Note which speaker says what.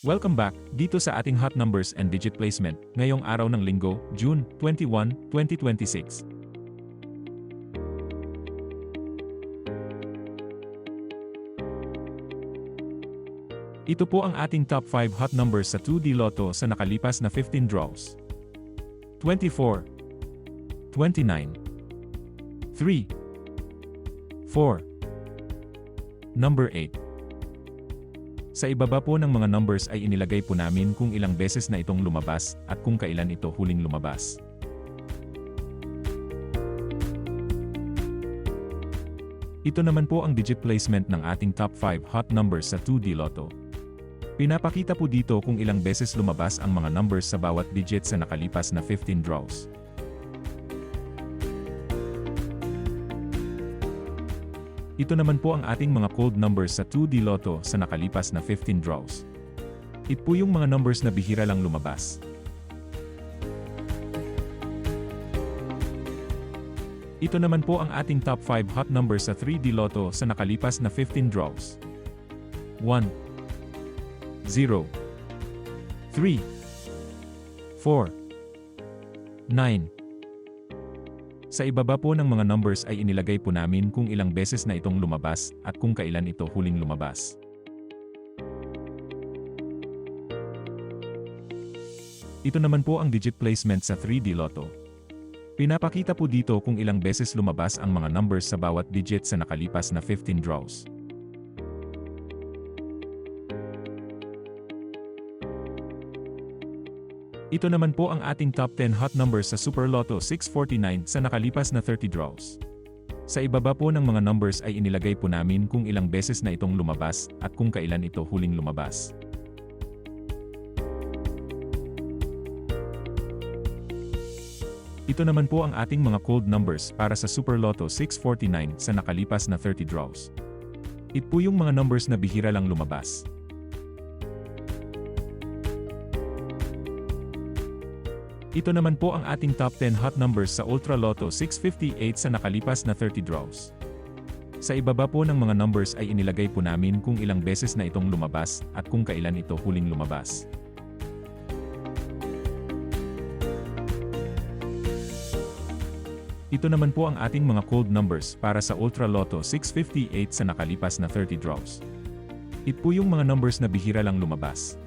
Speaker 1: Welcome back dito sa ating hot numbers and digit placement ngayong araw ng Linggo, June 21, 2026. Ito po ang ating top 5 hot numbers sa 2D Lotto sa nakalipas na 15 draws. 24, 29, 3, 4, number 8. Sa ibaba po ng mga numbers ay inilagay po namin kung ilang beses na itong lumabas at kung kailan ito huling lumabas. Ito naman po ang digit placement ng ating top 5 hot numbers sa 2D Lotto. Pinapakita po dito kung ilang beses lumabas ang mga numbers sa bawat digit sa nakalipas na 15 draws. Ito naman po ang ating mga cold numbers sa 2D Lotto sa nakalipas na 15 draws. Ito po yung mga numbers na bihira lang lumabas. Ito naman po ang ating top 5 hot numbers sa 3D Lotto sa nakalipas na 15 draws. 1, 0, 3, 4, 9. Sa ibaba po ng mga numbers ay inilagay po namin kung ilang beses na itong lumabas at kung kailan ito huling lumabas. Ito naman po ang digit placement sa 3D Lotto. Pinapakita po dito kung ilang beses lumabas ang mga numbers sa bawat digit sa nakalipas na 15 draws. Ito naman po ang ating top 10 hot numbers sa Super Lotto 649 sa nakalipas na 30 draws. Sa ibaba po ng mga numbers ay inilagay po namin kung ilang beses na itong lumabas at kung kailan ito huling lumabas. Ito naman po ang ating mga cold numbers para sa Super Lotto 649 sa nakalipas na 30 draws. Ito po yung mga numbers na bihira lang lumabas. Ito naman po ang ating top 10 hot numbers sa Ultra Lotto 658 sa nakalipas na 30 draws. Sa ibaba po ng mga numbers ay inilagay po namin kung ilang beses na itong lumabas at kung kailan ito huling lumabas. Ito naman po ang ating mga cold numbers para sa Ultra Lotto 658 sa nakalipas na 30 draws. Ito po yung mga numbers na bihira lang lumabas.